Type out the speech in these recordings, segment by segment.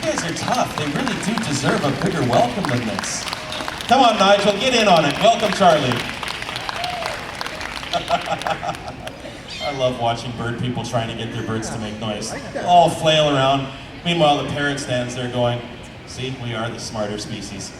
guys are tough. They really do deserve a bigger welcome than this. Come on, Nigel, get in on it. Welcome, Charlie. I love watching bird people trying to get their birds to make noise. All flail around. Meanwhile, the parrot stands there going, see, we are the smarter species.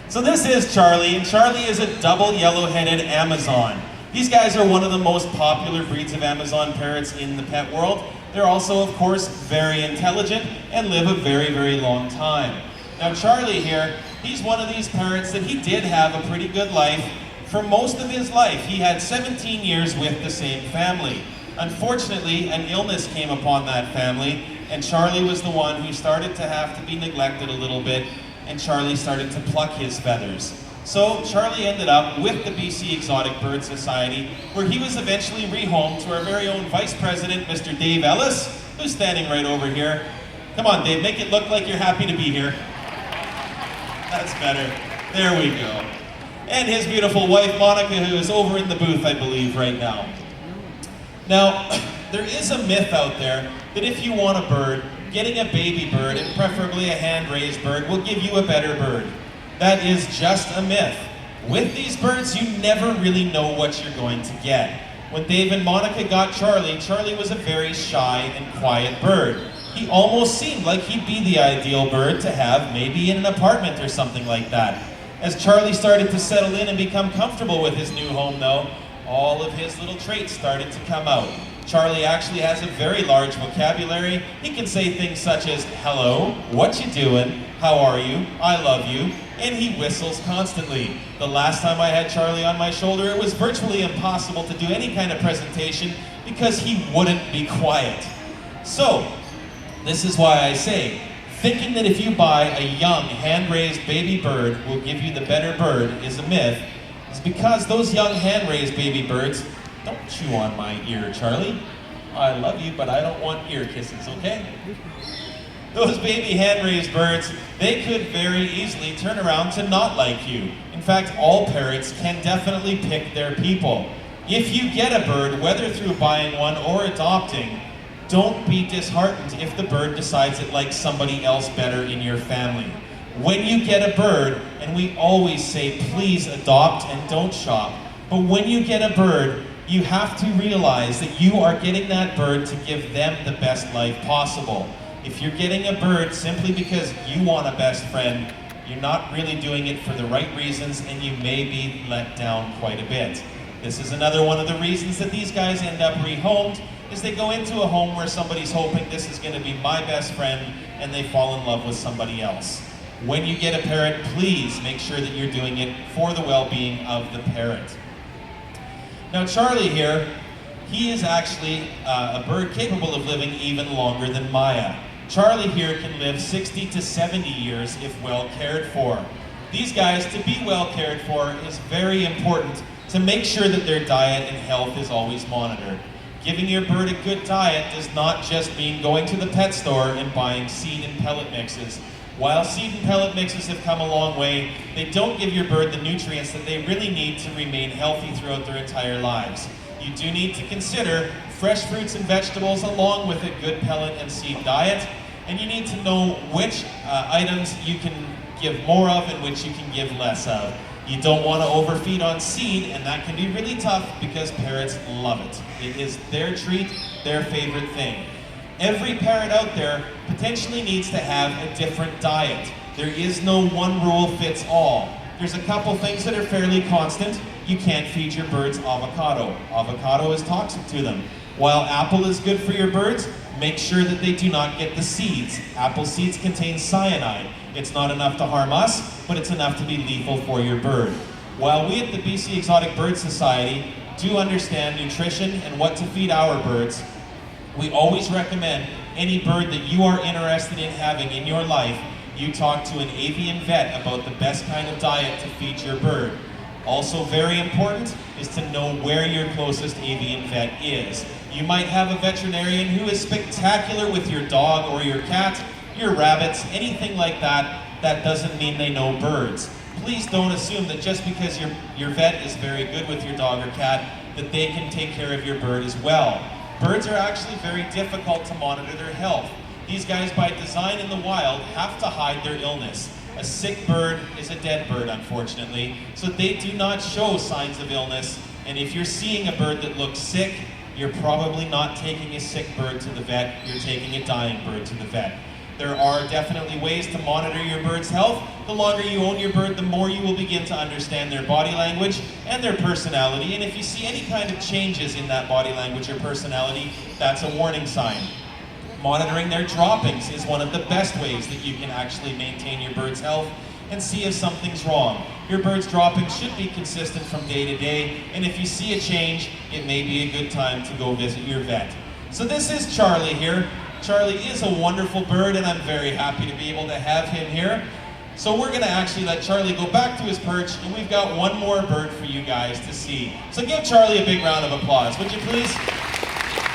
So this is Charlie, and Charlie is a double yellow-headed Amazon. These guys are one of the most popular breeds of Amazon parrots in the pet world. They're also, of course, very intelligent and live a very, very long time. Now Charlie here, he's one of these parrots that he did have a pretty good life. For most of his life, he had 17 years with the same family. Unfortunately, an illness came upon that family, and Charlie was the one who started to have to be neglected a little bit, and Charlie started to pluck his feathers. So Charlie ended up with the BC Exotic Bird Society, where he was eventually rehomed to our very own Vice President, Mr. Dave Ellis, who's standing right over here. Come on, Dave, make it look like you're happy to be here. That's better. There we go. And his beautiful wife, Monica, who is over in the booth, I believe, right now. Now, there is a myth out there that if you want a bird, getting a baby bird, and preferably a hand-raised bird, will give you a better bird. That is just a myth. With these birds, you never really know what you're going to get. When Dave and Monica got Charlie, Charlie was a very shy and quiet bird. He almost seemed like he'd be the ideal bird to have maybe in an apartment or something like that. As Charlie started to settle in and become comfortable with his new home though, all of his little traits started to come out. Charlie actually has a very large vocabulary. He can say things such as, hello, what you doing, how are you, I love you, and he whistles constantly. The last time I had Charlie on my shoulder, it was virtually impossible to do any kind of presentation because he wouldn't be quiet. So, this is why I say, thinking that if you buy a young, hand-raised baby bird will give you the better bird is a myth, is because those young hand-raised baby birds, don't chew on my ear, Charlie. I love you, but I don't want ear kisses, okay? Those baby hand-raised birds, they could very easily turn around to not like you. In fact, all parrots can definitely pick their people. If you get a bird, whether through buying one or adopting, don't be disheartened if the bird decides it likes somebody else better in your family. When you get a bird, and we always say please adopt and don't shop, but when you get a bird, you have to realize that you are getting that bird to give them the best life possible. If you're getting a bird simply because you want a best friend, you're not really doing it for the right reasons and you may be let down quite a bit. This is another one of the reasons that these guys end up rehomed, is they go into a home where somebody's hoping this is going to be my best friend and they fall in love with somebody else. When you get a parrot, please make sure that you're doing it for the well-being of the parrot. Now Charlie here, he is actually a bird capable of living even longer than Maya. Charlie here can live 60 to 70 years if well cared for. These guys, to be well cared for, is very important to make sure that their diet and health is always monitored. Giving your bird a good diet does not just mean going to the pet store and buying seed and pellet mixes. While seed and pellet mixes have come a long way, they don't give your bird the nutrients that they really need to remain healthy throughout their entire lives. You do need to consider fresh fruits and vegetables along with a good pellet and seed diet, and you need to know which items you can give more of and which you can give less of. You don't want to overfeed on seed, and that can be really tough because parrots love it. It is their treat, their favorite thing. Every parrot out there potentially needs to have a different diet. There is no one rule fits all. There's a couple things that are fairly constant. You can't feed your birds avocado. Avocado is toxic to them. While apple is good for your birds, make sure that they do not get the seeds. Apple seeds contain cyanide. It's not enough to harm us, but it's enough to be lethal for your bird. While we at the BC Exotic Bird Society do understand nutrition and what to feed our birds, we always recommend any bird that you are interested in having in your life, you talk to an avian vet about the best kind of diet to feed your bird. Also very important is to know where your closest avian vet is. You might have a veterinarian who is spectacular with your dog or your cat, your rabbits, anything like that. That doesn't mean they know birds. Please don't assume that just because your vet is very good with your dog or cat, that they can take care of your bird as well. Birds are actually very difficult to monitor their health. These guys, by design in the wild, have to hide their illness. A sick bird is a dead bird, unfortunately, so they do not show signs of illness. And if you're seeing a bird that looks sick, you're probably not taking a sick bird to the vet, you're taking a dying bird to the vet. There are definitely ways to monitor your bird's health. The longer you own your bird, the more you will begin to understand their body language and their personality. And if you see any kind of changes in that body language or personality, that's a warning sign. Monitoring their droppings is one of the best ways that you can actually maintain your bird's health and see if something's wrong. Your bird's droppings should be consistent from day to day, and if you see a change, it may be a good time to go visit your vet. So this is Charlie here. Charlie is a wonderful bird, and I'm very happy to be able to have him here. So we're going to actually let Charlie go back to his perch, and we've got one more bird for you guys to see. So give Charlie a big round of applause, would you please?